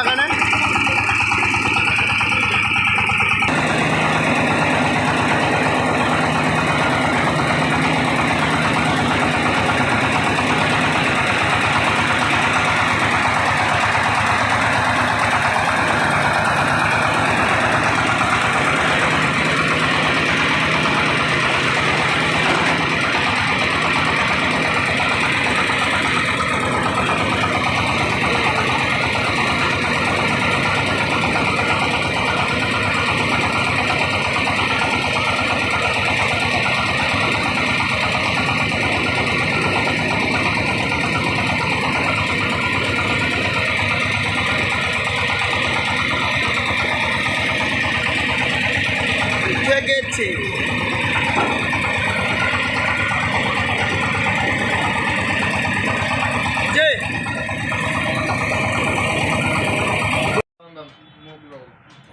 আগানে গেছি।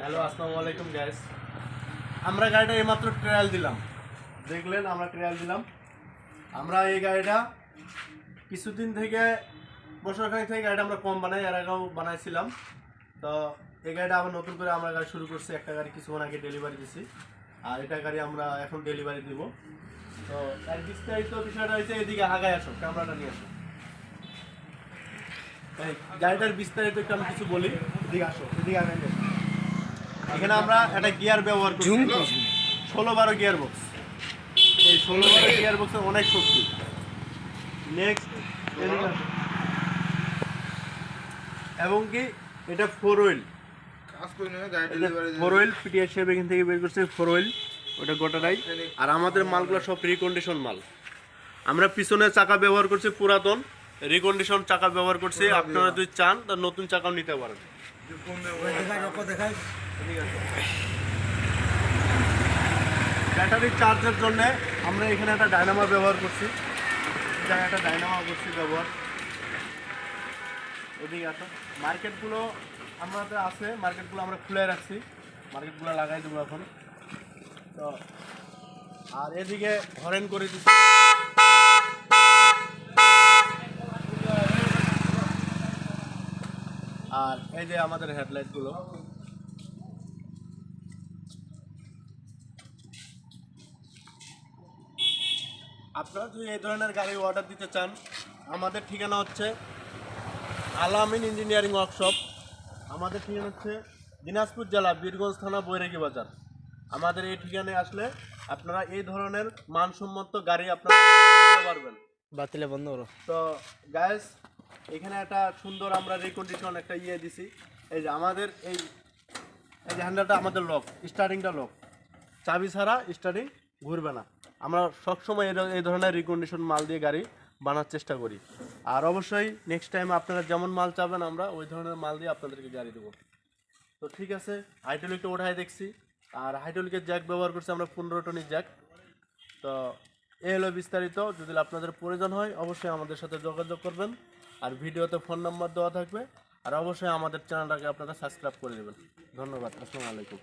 হ্যালো, আসসালামু আলাইকুম গাইস। আমরা গাড়িটা এইমাত্র ট্রায়াল দিলাম, দেখলেন আমরা ট্রায়াল দিলাম। আমরা এই গাড়িটা কিছুদিন থেকে বছরখানেক থেকে গাড়িটা আমরা কম বানাই, এর আগেও বানাইছিলাম। তো এই গাড়িটা আবার নতুন করে আমরা গাড়ি শুরু করছি। একটা গাড়ি কিছুক্ষণ আগে ডেলিভারি দিছি, আর এটা গাড়ি আমরা এখন ডেলিভারি দিব। তো এর বিস্তারিত বিষয়টা হচ্ছে, এদিকে আগায় আসো, ক্যামেরাটা নিয়ে আসো। গাড়িটার বিস্তারিত একটু আমি কিছু বলি। এদিকে আসো, এদিকে আগায় আসো। এখানে আমরা একটা গিয়ার ব্যবহার করছি, 16-12 গিয়ার বক্স। এই 16-12 গিয়ার বক্সের অনেক শক্তি। নেক্সট এবং কি এটা 4 হুইল, 4 হুইল পিটিআই শেপ এখান থেকে বের করছে 4 হুইল, ওটা গোটাটাই। আর আমাদের মালগুলো সব রিকন্ডিশন মাল। আমরা পিছনের চাকা ব্যবহার করছি পুরাতন রিকন্ডিশন চাকা ব্যবহার করছি। আপনারা যদি চান তার নতুন চাকাও নিতে পারেন। ব্যাটারি চার্জের জন্য আমরা এখানে একটা ডায়নামো ব্যবহার করছি, একটা ডায়নামো করছি ব্যবহার। এদিকে আসো, মার্কেটগুলো আমাদের আছে, মার্কেটগুলো আমরা খুলে রাখছি, মার্কেটগুলো লাগাই দেবো এখন। তো আর এদিকে হরেন করে দিচ্ছি। আর এই যে আমাদের হেডলাইটগুলো, আপনারা যদি এই ধরনের গাড়ি অর্ডার দিতে চান, আমাদের ঠিকানা হচ্ছে আল-আমিন ইঞ্জিনিয়ারিং ওয়ার্কশপ। আমাদের ঠিকানা হচ্ছে দিনাজপুর জেলা বীরগঞ্জ থানা বৈরাগী বাজার। আমাদের এই ঠিকানায় আসলে আপনারা এই ধরনের মানসম্মত গাড়ি আপনারা নিতে পারবেন। বাতিলে বন্ধ করো। তো গাইস, এখানে একটা সুন্দর আমরা রিকন্ডিশন একটা দিছি। এই যে আমাদের এই যে হ্যান্ডেলটা আমাদের লক, স্টার্টিংটা লক, চাবি ছাড়া স্টার্টিং ঘুরবে না। আমরা সবসময় এই ধরনের রিকন্ডিশন মাল দিয়ে গাড়ি বানার চেষ্টা করি। আর অবশ্যই নেক্সট টাইম আপনারা যেমন মাল চাবেন আমরা ওই ধরনের মাল দিয়ে আপনাদেরকে গাড়ি দেবো। তো ঠিক আছে, হাইড্রোলিকটা ওঠায় দেখছি, আর হাইড্রোলিকের জ্যাক ব্যবহার করছি আমরা 15 টনের জ্যাক। তো এই হলো বিস্তারিত। যদি আপনাদের প্রয়োজন হয় অবশ্যই আমাদের সাথে যোগাযোগ করবেন। আর ভিডিওতে ফোন নাম্বার দেওয়া থাকবে। আর অবশ্যই আমাদের চ্যানেলটাকে আপনারা সাবস্ক্রাইব করে দেবেন। ধন্যবাদ, আসসালামু আলাইকুম।